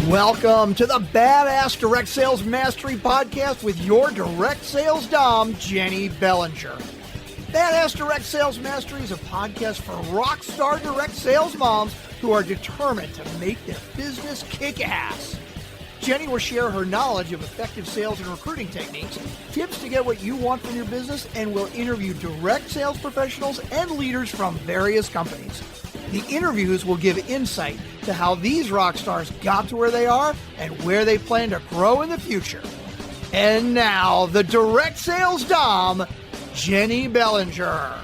Welcome to the Badass Direct Sales Mastery Podcast with your direct sales dom, Jennie Bellinger. Badass Direct Sales Mastery is a podcast for rock star direct sales moms who are determined to make their business kick ass. Jennie will share her knowledge of effective sales and recruiting techniques, tips to get what you want from your business, and will interview direct sales professionals and leaders from various companies. The interviews will give insight to how these rock stars got to where they are and where they plan to grow in the future. And now, the direct sales dom, Jennie Bellinger.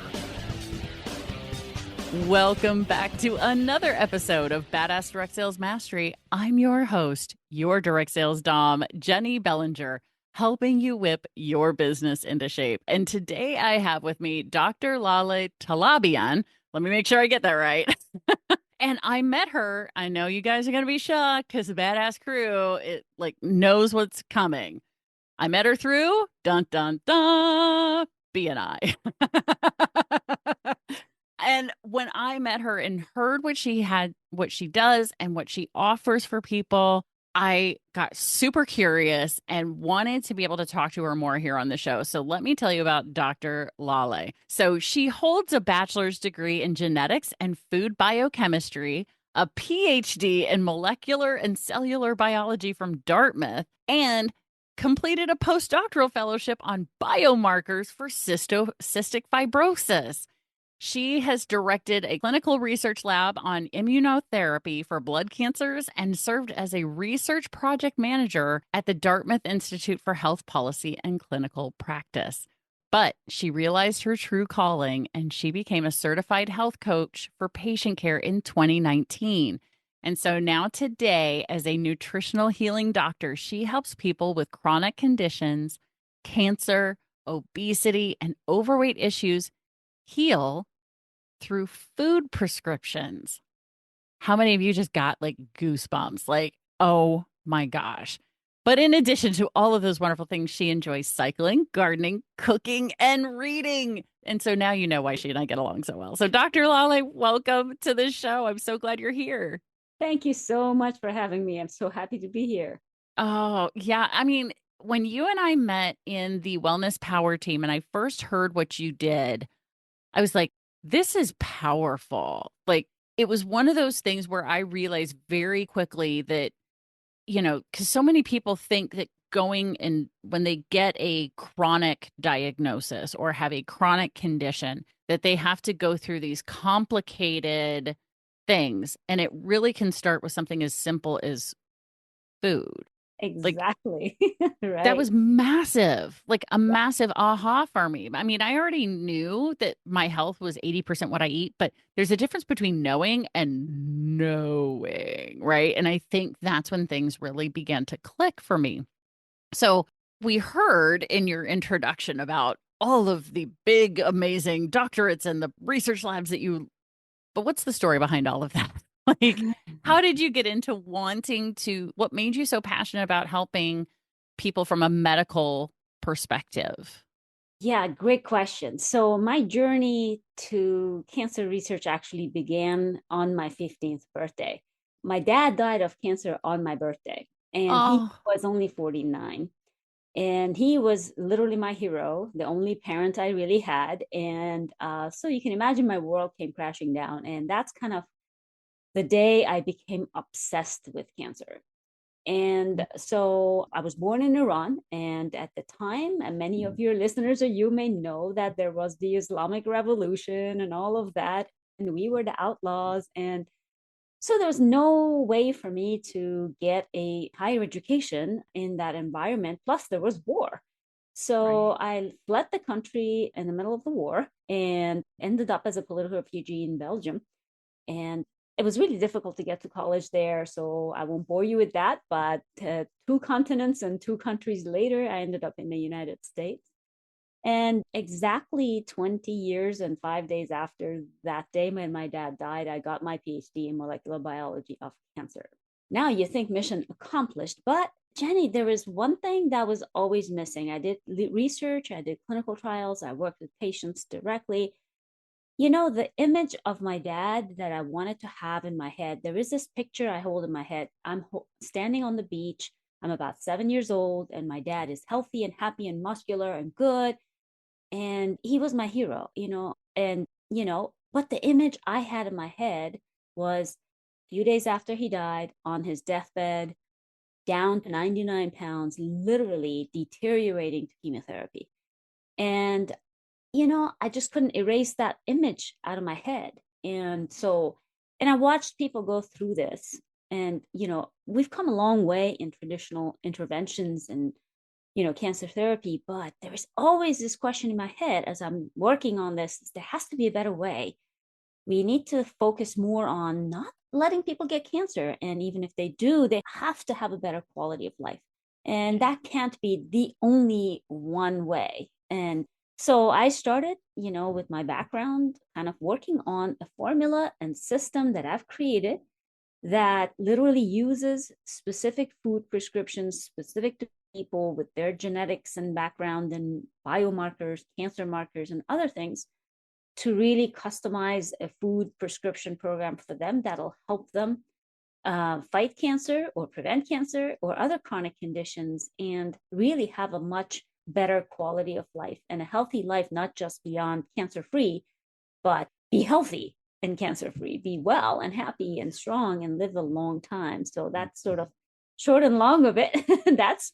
Welcome back to another episode of Badass Direct Sales Mastery. I'm your host, your direct sales dom, Jennie Bellinger, helping you whip your business into shape. And today I have with me Dr. Laleh Talebian. Let me make sure I get that right. And I met her. I know you guys are going to be shocked because the Badass Crew, knows what's coming. I met her through dun dun dun BNI. And when I met her and heard what she does and what she offers for people, I got super curious and wanted to be able to talk to her more here on the show. So let me tell you about Dr. Laleh. So she holds a bachelor's degree in genetics and food biochemistry, a Ph.D. in molecular and cellular biology from Dartmouth, and completed a post-doctoral fellowship on biomarkers for cystic fibrosis. She has directed a clinical research lab on immunotherapy for blood cancers and served as a research project manager at the Dartmouth Institute for Health Policy and Clinical Practice. But she realized her true calling and she became a certified health coach for patient care in 2019. And so now today, as a nutritional healing doctor, she helps people with chronic conditions, cancer, obesity, and overweight issues heal through food prescriptions. How many of you just got goosebumps? Oh my gosh. But in addition to all of those wonderful things, she enjoys cycling, gardening, cooking, and reading. And so now you know why she and I get along so well. So Dr. Laleh, welcome to the show. I'm so glad you're here. Thank you so much for having me. I'm so happy to be here. Oh, yeah. I mean, when you and I met in the Wellness Power team and I first heard what you did, I was like, this is powerful. It was one of those things where I realized very quickly that, because so many people think that going and when they get a chronic diagnosis or have a chronic condition, that they have to go through these complicated things. And it really can start with something as simple as food. Exactly. Right. That was massive, a massive aha for me. I mean, I already knew that my health was 80% what I eat, but there's a difference between knowing and knowing, right? And I think that's when things really began to click for me. So we heard in your introduction about all of the big, amazing doctorates and the research labs but what's the story behind all of that? How did you get into what made you so passionate about helping people from a medical perspective? Yeah, great question. So my journey to cancer research actually began on my 15th birthday. My dad died of cancer on my birthday, and he was only 49. And he was literally my hero, the only parent I really had. And so you can imagine my world came crashing down. And that's kind of the day I became obsessed with cancer. And so I was born in Iran. And at the time, and many of your listeners or you may know that there was the Islamic Revolution and all of that. And we were the outlaws. And so there was no way for me to get a higher education in that environment. Plus, there was war. So I fled the country in the middle of the war and ended up as a political refugee in Belgium. And it was really difficult to get to college there, so I won't bore you with that. But 2 continents and 2 countries later, I ended up in the United States. And exactly 20 years and 5 days after that day when my dad died, I got my Ph.D. in molecular biology of cancer. Now you think mission accomplished, but Jennie, there was one thing that was always missing. I did research, I did clinical trials, I worked with patients directly. The image of my dad that I wanted to have in my head, there is this picture I hold in my head. I'm standing on the beach. I'm about 7 years old, and my dad is healthy and happy and muscular and good. And he was my hero. But the image I had in my head was a few days after he died on his deathbed, down to 99 pounds, literally deteriorating to chemotherapy. And I just couldn't erase that image out of my head. And I watched people go through this. And, we've come a long way in traditional interventions and, cancer therapy, but there is always this question in my head as I'm working on this. There has to be a better way. We need to focus more on not letting people get cancer. And even if they do, they have to have a better quality of life. And that can't be the only one way. And so I started, with my background, kind of working on a formula and system that I've created that literally uses specific food prescriptions specific to people with their genetics and background and biomarkers, cancer markers, and other things to really customize a food prescription program for them that'll help them fight cancer or prevent cancer or other chronic conditions and really have a much better quality of life and a healthy life, not just beyond cancer free, but be healthy and cancer free, be well and happy and strong and live a long time. So that's sort of short and long of it. That's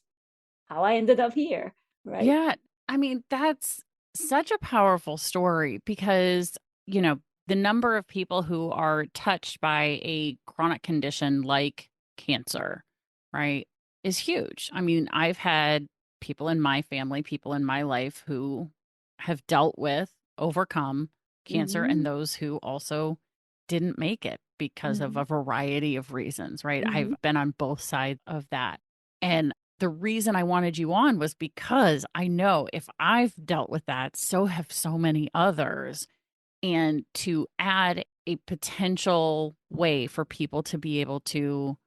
how I ended up here, right? Yeah. I mean, that's such a powerful story because, the number of people who are touched by a chronic condition like cancer, right, is huge. I mean, I've had people in my family, people in my life who have dealt with, overcome cancer, and those who also didn't make it because of a variety of reasons, right? I've been on both sides of that. And the reason I wanted you on was because I know if I've dealt with that, so have so many others. And to add a potential way for people to be able to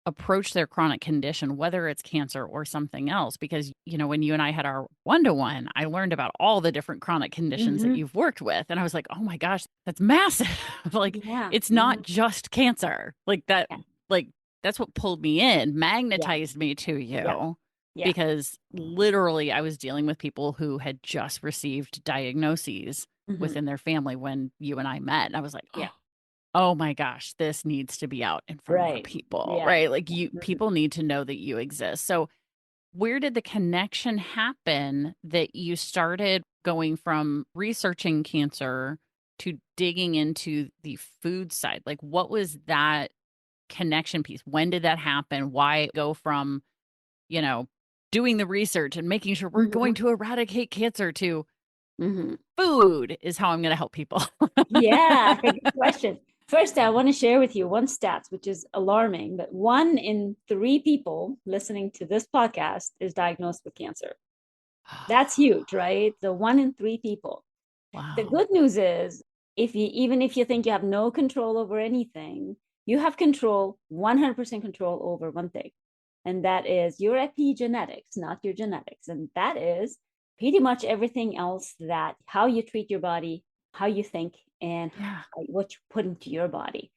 approach their chronic condition, whether it's cancer or something else, because, when you and I had our one-to-one, I learned about all the different chronic conditions that you've worked with. And I was like, oh my gosh, that's massive. Like, it's not just cancer like that. Like, that's what pulled me in, magnetized me to you. Because literally I was dealing with people who had just received diagnoses within their family when you and I met. And I was like, oh my gosh, this needs to be out in front of more people, right? Like people need to know that you exist. So where did the connection happen that you started going from researching cancer to digging into the food side? Like, what was that connection piece? When did that happen? Why go from, doing the research and making sure we're going to eradicate cancer to food is how I'm going to help people? Yeah, good question. First, I want to share with you one stats, which is alarming, but 1 in 3 people listening to this podcast is diagnosed with cancer. That's huge, right? The 1 in 3 people. Wow. The good news is, even if you think you have no control over anything, you have 100% control over one thing, and that is your epigenetics, not your genetics. And that is pretty much everything else, that how you treat your body, how you think, and what you put into your body.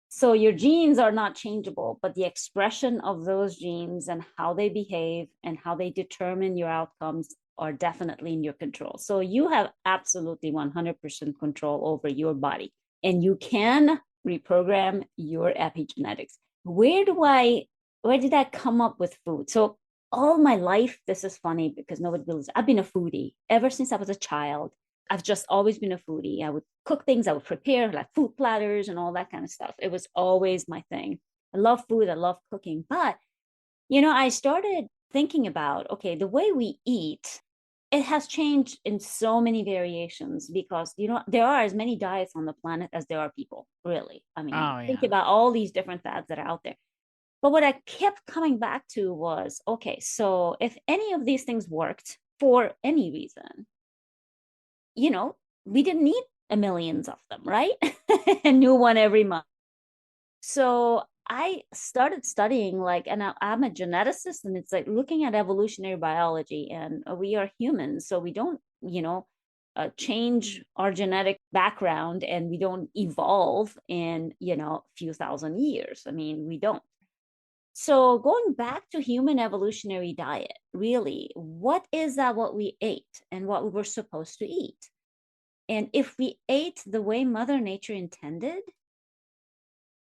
So your genes are not changeable, but the expression of those genes and how they behave and how they determine your outcomes are definitely in your control. So you have absolutely 100% control over your body, and you can reprogram your epigenetics. Where did that come up with food? So all my life, this is funny because nobody believes, I've been a foodie ever since I was a child. I've just always been a foodie. I would cook things, I would prepare like food platters and all that kind of stuff. It was always my thing. I love food, I love cooking. But, I started thinking about, okay, the way we eat, it has changed in so many variations because, there are as many diets on the planet as there are people, really. I mean, think about all these different fads that are out there. But what I kept coming back to was, okay, so if any of these things worked for any reason, we didn't need millions of them, right? A new one every month. So I started studying, and I'm a geneticist, and it's like looking at evolutionary biology, and we are humans. So we don't, change our genetic background and we don't evolve in, a few thousand years. I mean, we don't. So going back to human evolutionary diet, really, what is that what we ate and what we were supposed to eat? And if we ate the way Mother Nature intended,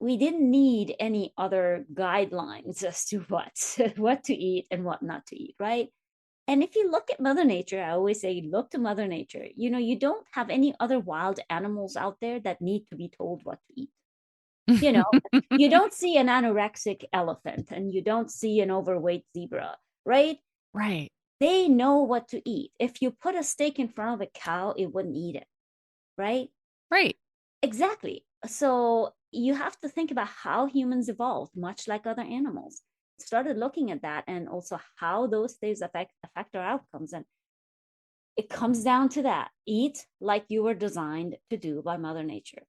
we didn't need any other guidelines as to what to eat and what not to eat, right? And if you look at Mother Nature, I always say, look to Mother Nature. You don't have any other wild animals out there that need to be told what to eat. You don't see an anorexic elephant and you don't see an overweight zebra, right? Right. They know what to eat. If you put a steak in front of a cow, it wouldn't eat it, right? Right. Exactly. So you have to think about how humans evolved, much like other animals. Started looking at that and also how those things affect our outcomes. And it comes down to that: eat like you were designed to do by Mother Nature.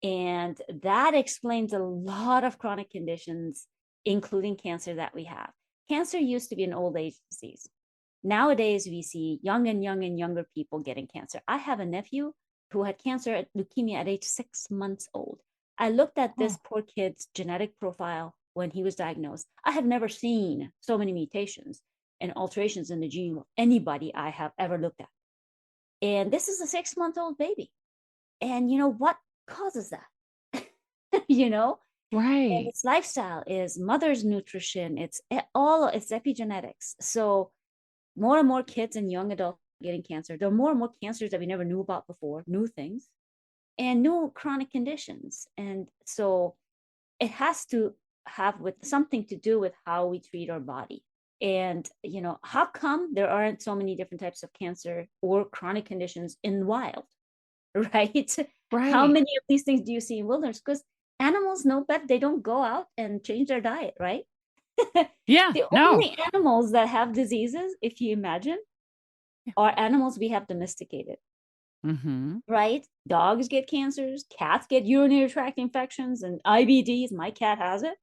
And that explains a lot of chronic conditions, including cancer that we have. Cancer used to be an old age disease. Nowadays, we see young and younger people getting cancer. I have a nephew who had cancer, leukemia, at age 6 months old. I looked at this poor kid's genetic profile when he was diagnosed. I have never seen so many mutations and alterations in the gene of anybody I have ever looked at. And this is a 6-month-old baby. And what causes that? Right. And its lifestyle is mother's nutrition. It's epigenetics. So more and more kids and young adults getting cancer. There are more and more cancers that we never knew about before, new things, and new chronic conditions. And so it has to have with something to do with how we treat our body. And how come there aren't so many different types of cancer or chronic conditions in the wild? Right? How many of these things do you see in wilderness? Because animals know better. They don't go out and change their diet, right? Yeah. The No. only animals that have diseases, if you imagine, are animals we have domesticated. Mm-hmm. Right? Dogs get cancers, cats get urinary tract infections and IBDs. My cat has it.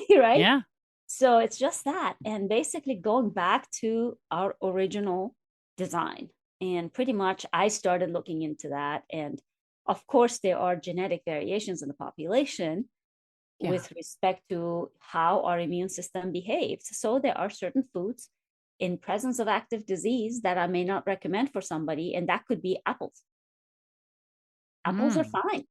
Right? Yeah. So it's just that. And basically going back to our original design. And pretty much I started looking into that. And of course, there are genetic variations in the population with respect to how our immune system behaves. So there are certain foods in presence of active disease that I may not recommend for somebody, and that could be apples. Apples are fine,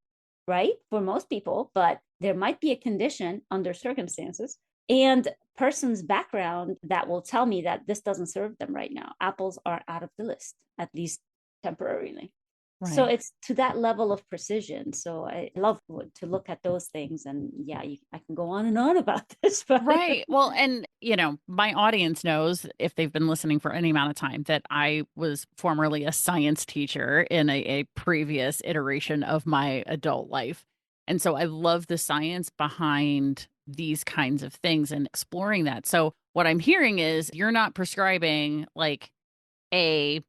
right? For most people, but there might be a condition under circumstances and person's background that will tell me that this doesn't serve them right now. Apples are out of the list, at least temporarily. Right. So it's to that level of precision. So I love to look at those things. And yeah, I can go on and on about this. But... Right. Well, and, my audience knows, if they've been listening for any amount of time, that I was formerly a science teacher in a previous iteration of my adult life. And so I love the science behind these kinds of things and exploring that. So what I'm hearing is you're not prescribing like a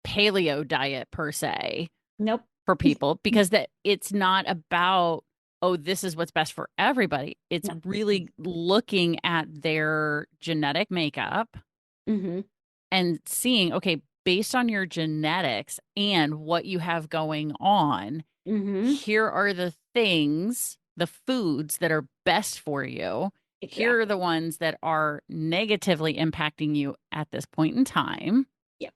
paleo diet per se. Nope. For people, because that it's not about, oh, this is what's best for everybody. It's really looking at their genetic makeup and seeing, okay, based on your genetics and what you have going on, here are the things, the foods that are best for you. Exactly. Here are the ones that are negatively impacting you at this point in time. Yep.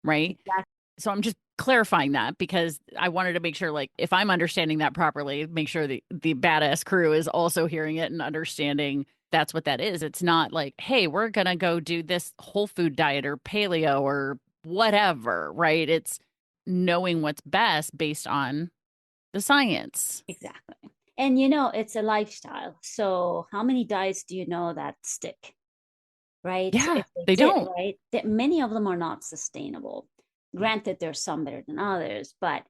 Right. Exactly. So I'm just clarifying that because I wanted to make sure, like, if I'm understanding that properly, make sure the badass crew is also hearing it and understanding that's what that is. It's not like, hey, we're going to go do this whole food diet or paleo or whatever, right? It's knowing what's best based on the science. Exactly. And, it's a lifestyle. So how many diets do you know that stick? Right? Yeah, they don't. Right? That many of them are not sustainable. Granted, there's some better than others, but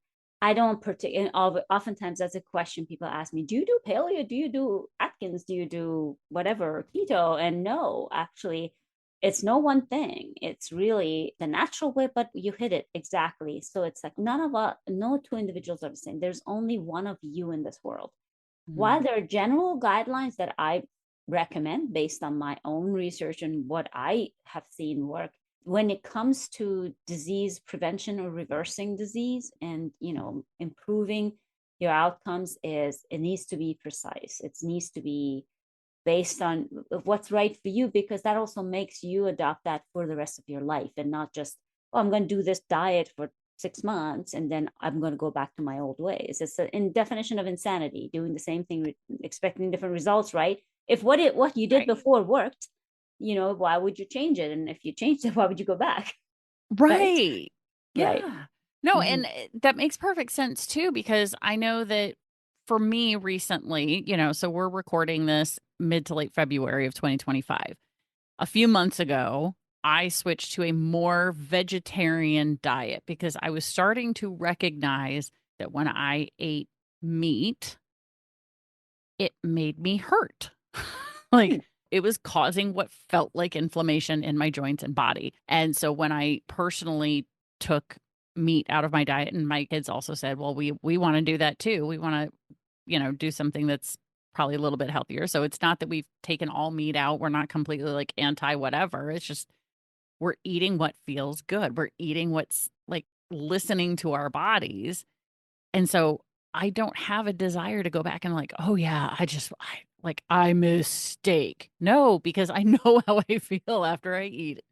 I don't particularly. Oftentimes, that's a question people ask me: do you do paleo? Do you do Atkins? Do you do whatever, keto? And no, actually, it's no one thing. It's really the natural way, but you hit it exactly. So it's like no two individuals are the same. There's only one of you in this world. While there are general guidelines that I recommend based on my own research and what I have seen work, when it comes to disease prevention or reversing disease and, improving your outcomes, is it needs to be precise. It needs to be based on what's right for you, because that also makes you adopt that for the rest of your life, and not just, oh, I'm going to do this diet for 6 months and then I'm going to go back to my old ways. It's a definition of insanity, doing the same thing, expecting different results, right? If what you did before worked, why would you change it? And if you changed it, why would you go back? Right. Yeah. Right. No, Mhm. and that makes perfect sense too, because I know that for me recently, so we're recording this mid to late February of 2025. A few months ago, I switched to a more vegetarian diet because I was starting to recognize that when I ate meat, it made me hurt. Like it was causing what felt like inflammation in my joints and body. And so when I personally took meat out of my diet, and my kids also said, well, we want to do that too. We want to, do something that's probably a little bit healthier. So it's not that we've taken all meat out. We're not completely like anti whatever. It's just we're eating what feels good. We're eating what's like listening to our bodies. And so I don't have a desire to go back and like, oh yeah, I miss steak. No, because I know how I feel after I eat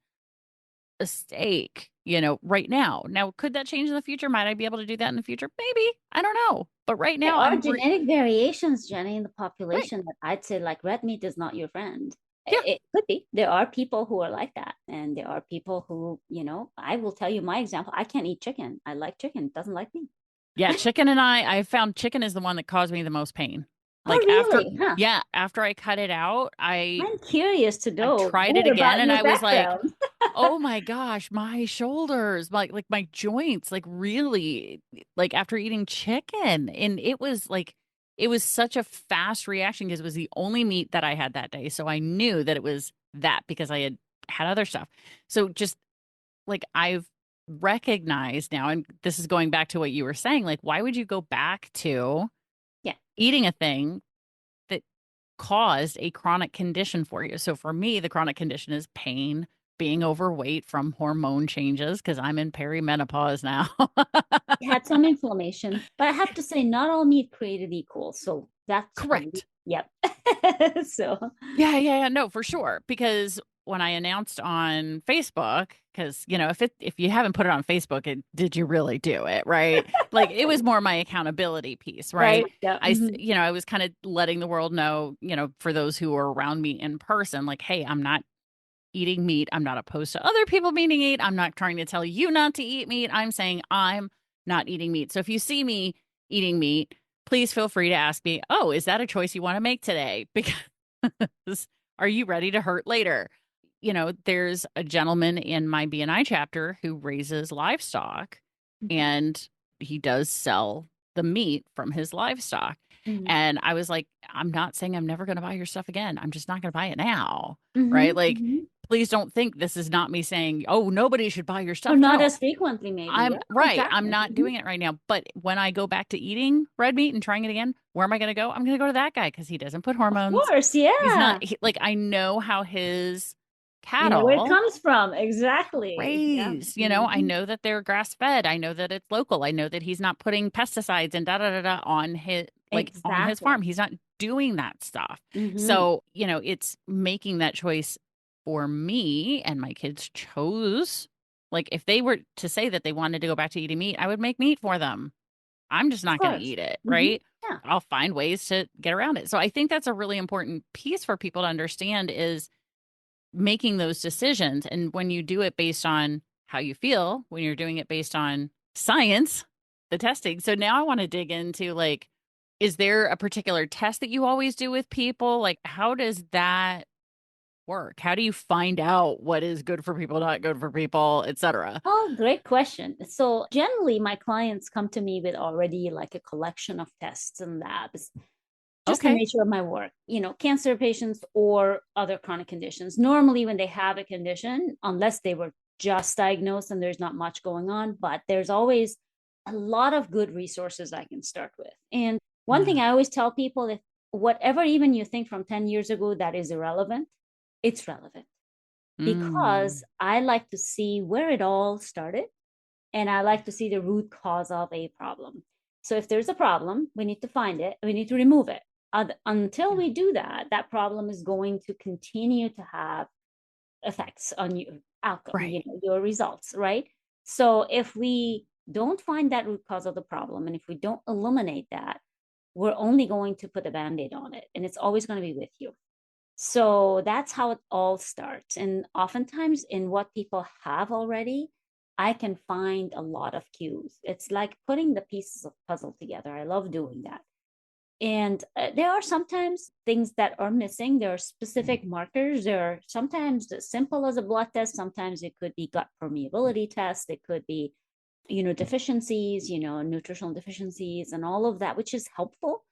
a steak, right now. Now, could that change in the future? Might I be able to do that in the future? Maybe. I don't know. But right There now are genetic variations, Jenny, in the right. population that I'd say like red meat is not your friend. Yeah. It could be. There are people who are like that. And there are people who, I will tell you my example. I can't eat chicken. I like chicken. It doesn't like me. Yeah, chicken and I found chicken is the one that caused me the most pain. Oh, Like really? Huh. after I cut it out, I I'm curious to know tried it more again about and your I was like, background. oh my gosh, my shoulders, like my joints, like really, like after eating chicken. And it was such a fast reaction because it was the only meat that I had that day. So I knew that it was that because I had other stuff. So just like I've recognized now, and this is going back to what you were saying, like, why would you go back to Yeah. eating a thing that caused a chronic condition for you? So for me, the chronic condition is pain, being overweight from hormone changes because I'm in perimenopause now. It had some inflammation, but I have to say, not all meat created equal. So that's Correct. yep. So Yeah. No, for sure. Because when I announced on Facebook, because if you haven't put it on Facebook, did you really do it? Right. Like it was more my accountability piece, right? right. Yeah. Mhm. I was kind of letting the world know, for those who are around me in person, like, hey, I'm not eating meat. I'm not opposed to other people eating meat. I'm not trying to tell you not to eat meat. I'm saying I'm not eating meat. So if you see me eating meat, please feel free to ask me, oh, is that a choice you want to make today? Because are you ready to hurt later? There's a gentleman in my BNI chapter who raises livestock and he does sell the meat from his livestock. Mhm. And I was like, I'm not saying I'm never going to buy your stuff again. I'm just not going to buy it now. Right. Mhm. Like, Mhm. please don't think this is not me saying, oh, nobody should buy your Or stuff. not No, as frequently, maybe. I'm Yeah, right. I'm exactly. not doing it right now. But when I go back to eating red meat and trying it again, where am I going to go? I'm going to go to that guy because he doesn't put Of hormones. course, He's yeah. not like I know how his You know where it cattle comes from. Exactly. Yeah. raised. I Mhm. know that they're grass fed. I know that it's local. I know that he's not putting pesticides and da da da da on his Exactly. farm. He's not doing that stuff. Mhm. So, it's making that choice for me, and my kids chose. Like if they were to say that they wanted to go back to eating meat, I would make meat for them. I'm just Of not going to course. eat it, Mhm. right? Yeah. I'll find ways to get around it. So I think that's a really important piece for people to understand is making those decisions. And when you do it based on how you feel, when you're doing it based on science, the testing. So now I want to dig into like, is there a particular test that you always do with people? Like, how does that work? How do you find out what is good for people, not good for people, etc.? Oh, great question. So generally, my clients come to me with already like a collection of tests and labs, just the Okay. nature of my work, cancer patients or other chronic conditions. Normally, when they have a condition, unless they were just diagnosed and there's not much going on, but there's always a lot of good resources I can start with. And one thing Yeah. I always tell people, if whatever even you think from 10 years ago that is irrelevant, it's relevant. because I like to see where it all started, and I like to see the root cause of a problem. So if there's a problem, we need to find it, we need to remove it. Until we do that, that problem is going to continue to have effects on your outcome, Right. your results, right? So if we don't find that root cause of the problem, and if we don't eliminate that, we're only going to put a band-aid on it, and it's always going to be with you. So that's how it all starts. And oftentimes in what people have already, I can find a lot of cues. It's like putting the pieces of puzzle together. I love doing that. And there are sometimes things that are missing. There are specific markers. There are sometimes as simple as a blood test. Sometimes it could be gut permeability test. It could be, deficiencies, nutritional deficiencies and all of that, which is helpful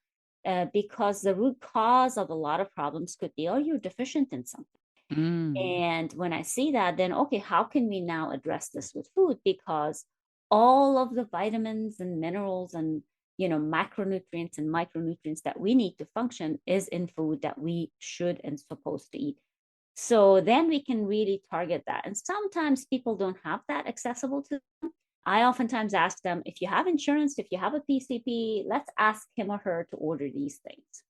because the root cause of a lot of problems could be, oh, you're deficient in something. And when I see that, then, okay, how can we now address this with food? Because all of the vitamins and minerals and, macronutrients and micronutrients that we need to function is in food that we should and supposed to eat. So then we can really target that. And sometimes people don't have that accessible to them. I oftentimes ask them, if you have insurance, if you have a PCP, let's ask him or her to order these things.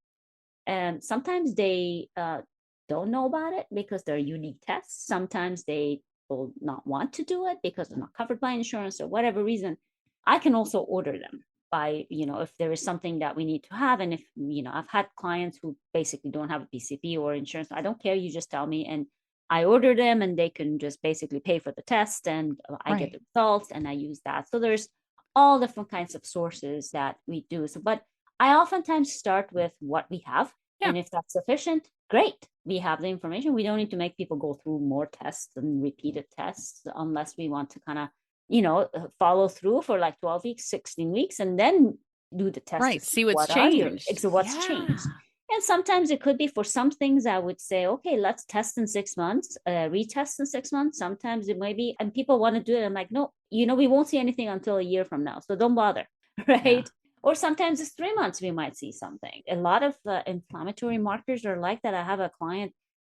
And sometimes they don't know about it because they're unique tests. Sometimes they will not want to do it because they're not covered by insurance or whatever reason. I can also order them by, if there is something that we need to have. And if, I've had clients who basically don't have a PCP or insurance. I don't care. You just tell me and I order them, and they can just basically pay for the test, and I get the results and I use that. So there's all different kinds of sources that we do. So, but I oftentimes start with what we have. Yeah. And if that's sufficient, great. We have the information. We don't need to make people go through more tests and repeated tests unless we want to kind of, follow through for like 12 weeks, 16 weeks, and then do the test. Right. See what's changed. What's changed. And sometimes it could be for some things I would say, okay, let's test in 6 months, retest in 6 months. Sometimes it may be, and people want to do it. I'm like, no, we won't see anything until a year from now. So don't bother. Right. Yeah. Or sometimes it's 3 months, we might see something. A lot of inflammatory markers are like that. I have a client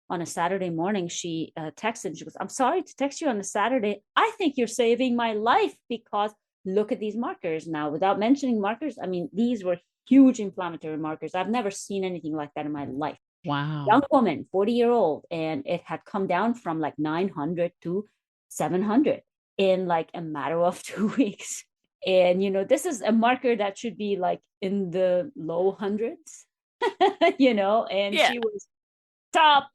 on a Saturday morning. She texted, she goes, I'm sorry to text you on a Saturday. I think you're saving my life because look at these markers. Now, without mentioning markers, I mean, these were huge inflammatory markers. I've never seen anything like that in my life. Wow. Young woman, 40-year-old, and it had come down from like 900 to 700 in like a matter of 2 weeks. And, this is a marker that should be like in the low hundreds, and she was top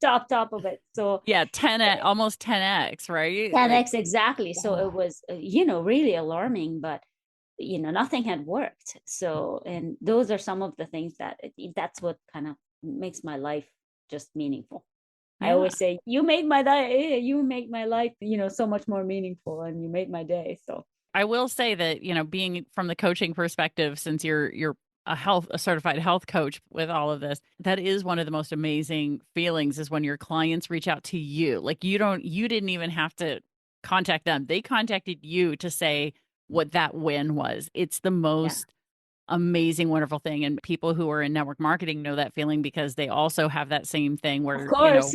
of it. So yeah, 10x, almost 10x, right? 10x, exactly. So it was, really alarming, but nothing had worked. So, and those are some of the things that's what kind of makes my life just meaningful. Yeah. I always say, you make my life, so much more meaningful, and you make my day. So I will say that, being from the coaching perspective, since you're a certified health coach with all of this, that is one of the most amazing feelings is when your clients reach out to you. Like you didn't even have to contact them. They contacted you to say what that win was. It's the most amazing, wonderful thing. And people who are in network marketing know that feeling because they also have that same thing where, of course,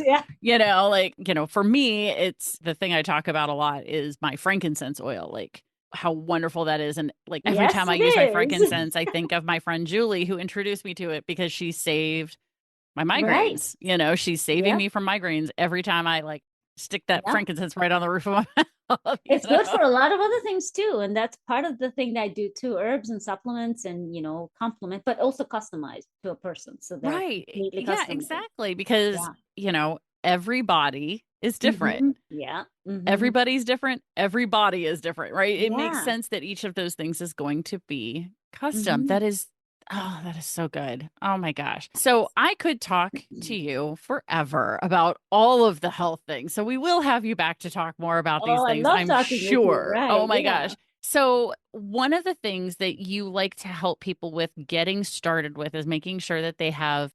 for me, it's the thing I talk about a lot is my frankincense oil, like how wonderful that is. And like every time I use my frankincense, I think of my friend Julie who introduced me to it because she saved my migraines. Right. She's saving me from migraines every time I like stick that frankincense right on the roof of my mouth. It's good for a lot of other things too. And that's part of the thing that I do too, herbs and supplements and, complement, but also customized to a person. So they're completely customized. Yeah, exactly. Because, everybody is different. Mm-hmm. Yeah. Mm-hmm. Everybody's different. Everybody is different, right? It makes sense that each of those things is going to be custom. Mm-hmm. That is so good. Oh my gosh. So I could talk to you forever about all of the health things. So we will have you back to talk more about these things, I'm sure. Right. Oh my gosh. So one of the things that you like to help people with getting started with is making sure that they have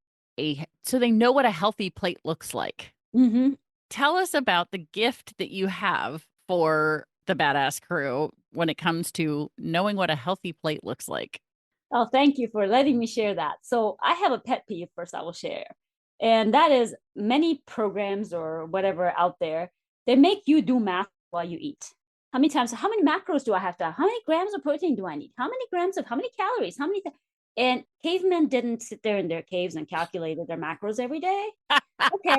so they know what a healthy plate looks like. Mm-hmm. Tell us about the gift that you have for the Badass Crew when it comes to knowing what a healthy plate looks like. Oh, thank you for letting me share that. So I have a pet peeve first I will share. And that is many programs or whatever out there They make you do math while you eat. How many macros do I have to have? How many grams of protein do I need? How many calories? And cavemen didn't sit there in their caves and calculated their macros every day. Okay.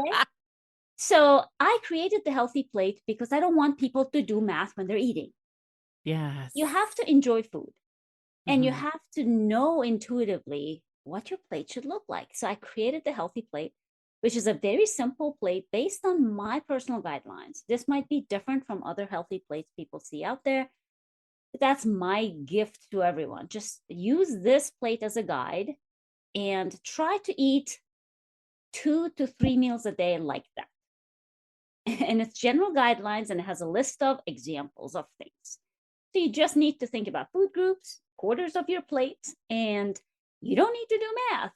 So I created the healthy plate because I don't want people to do math when they're eating. Yes. You have to enjoy food, and you have to know intuitively what your plate should look like. So I created the healthy plate, which is a very simple plate based on my personal guidelines. This might be different from other healthy plates people see out there. But that's my gift to everyone. Just use this plate as a guide and try to eat 2 to 3 meals a day like that. And it's general guidelines, and it has a list of examples of things. So you just need to think about food groups, quarters of your plate, and you don't need to do math.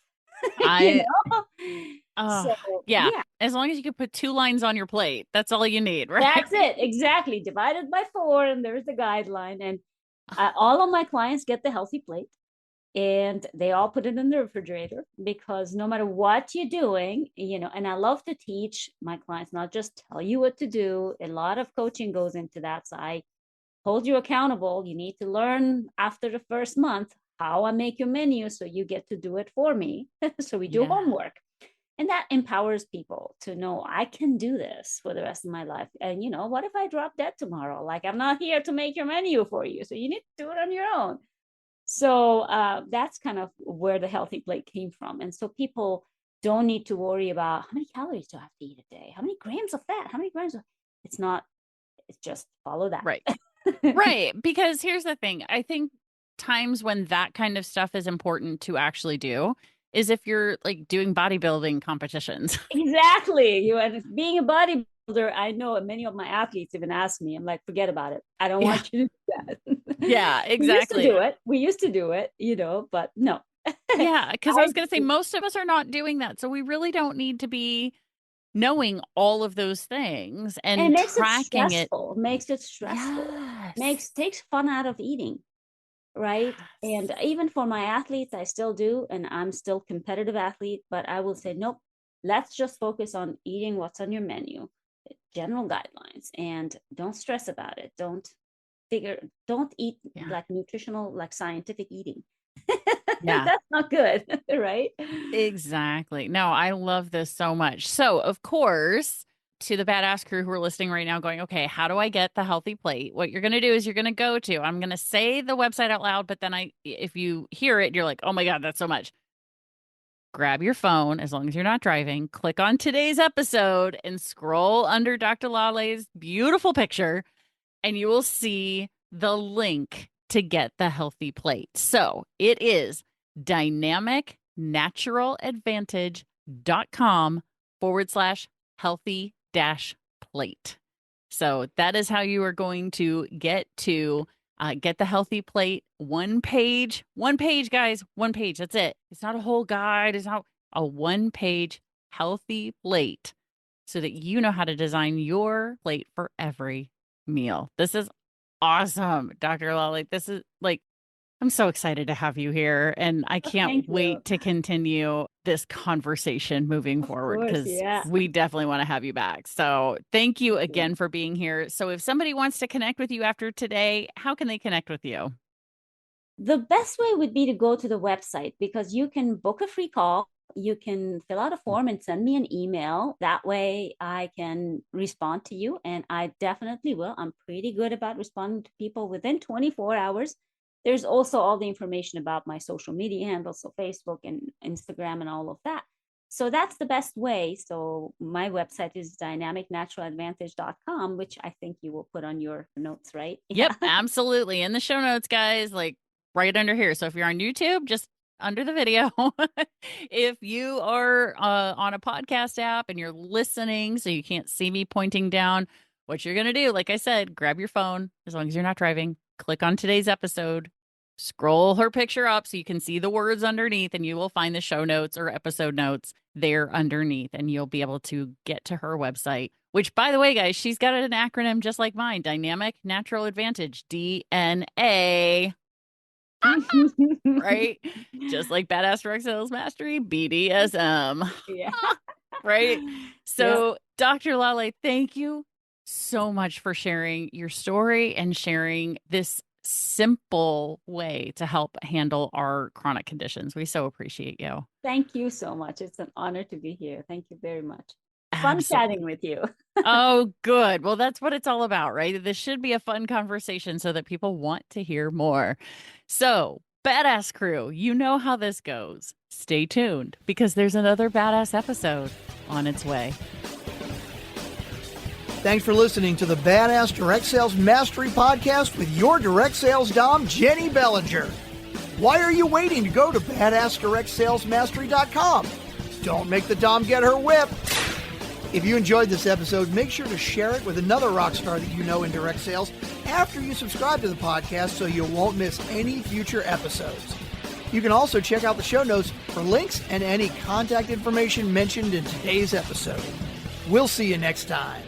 Yeah. As long as you can put 2 lines on your plate, that's all you need, right? That's it. Exactly. Divided by 4, and there's the guideline. And all of my clients get the healthy plate, and they all put it in the refrigerator, because no matter what you're doing, and I love to teach my clients, not just tell you what to do. A lot of coaching goes into that. So I hold you accountable. You need to learn after the first month how I make your menu, so you get to do it for me. So we do homework. And that empowers people to know I can do this for the rest of my life. And what if I drop dead tomorrow? Like, I'm not here to make your menu for you. So you need to do it on your own. So that's kind of where the healthy plate came from. And so people don't need to worry about how many calories do I have to eat a day? How many grams of fat? It's just follow that. Right. Right. Because here's the thing. I think times when that kind of stuff is important to actually do is if you're like doing bodybuilding competitions. Exactly. Being a bodybuilder, I know many of my athletes even ask me, I'm like, forget about it. I don't want you to do that. Yeah, exactly. We used to do it, but no. Yeah, because I was going to say, most of us are not doing that. So we really don't need to be knowing all of those things and it makes tracking it stressful. It makes it stressful. Yes. Takes fun out of eating. Right. Yes. And even for my athletes, I still do, and I'm still competitive athlete, but I will say, nope, let's just focus on eating what's on your menu, general guidelines, and don't stress about it. Don't eat like nutritional, like scientific eating. Yeah. That's not good. Right. Exactly. No, I love this so much. So, of course, to the badass crew who are listening right now going, okay, how do I get the healthy plate? What you're going to do is you're going to go to, I'm going to say the website out loud, but then if you hear it, you're like, oh my God, that's so much. Grab your phone, as long as you're not driving, click on today's episode and scroll under Dr. Laleh's beautiful picture, and you will see the link to get the healthy plate. So it is dynamicnaturalaladvantage.com/healthy-plate. So that is how you are going to get the healthy plate. One page, guys, one page. That's it. It's not a whole guide. It's not a 1-page healthy plate, so that you know how to design your plate for every meal. This is awesome, Dr. Laleh. This is I'm so excited to have you here, and I can't wait to continue this conversation moving forward, because we definitely want to have you back. So thank you again for being here. So if somebody wants to connect with you after today, how can they connect with you? The best way would be to go to the website, because you can book a free call. You can fill out a form and send me an email. That way I can respond to you, and I definitely will. I'm pretty good about responding to people within 24 hours. There's also all the information about my social media handles, so Facebook and Instagram and all of that. So that's the best way. So my website is dynamicnaturaladvantage.com, which I think you will put on your notes, right? Yep, absolutely. In the show notes, guys, right under here. So if you're on YouTube, just under the video. If you are on a podcast app and you're listening, so you can't see me pointing down, what you're going to do, like I said, grab your phone, as long as you're not driving, click on today's episode, scroll her picture up so you can see the words underneath, and you will find the show notes or episode notes there underneath, and you'll be able to get to her website, which, by the way, guys, she's got an acronym just like mine, Dynamic Natural Advantage, DNA. Right? Just like Badass Direct Sales Mastery, BDSM. Yeah. Right? So, Dr. Laleh, thank you so much for sharing your story and sharing this simple way to help handle our chronic conditions. We so appreciate you. Thank you so much. It's an honor to be here. Thank you very much. Fun Absolutely. chatting with you. Oh, good. Well, that's what it's all about, right? This should be a fun conversation so that people want to hear more. So, Badass Crew, you know how this goes. Stay tuned because there's another badass episode on its way. Thanks for listening to the Badass Direct Sales Mastery Podcast with your direct sales dom, Jennie Bellinger. Why are you waiting to go to badassdirectsalesmastery.com? Don't make the dom get her whip. If you enjoyed this episode, make sure to share it with another rock star that you know in direct sales after you subscribe to the podcast so you won't miss any future episodes. You can also check out the show notes for links and any contact information mentioned in today's episode. We'll see you next time.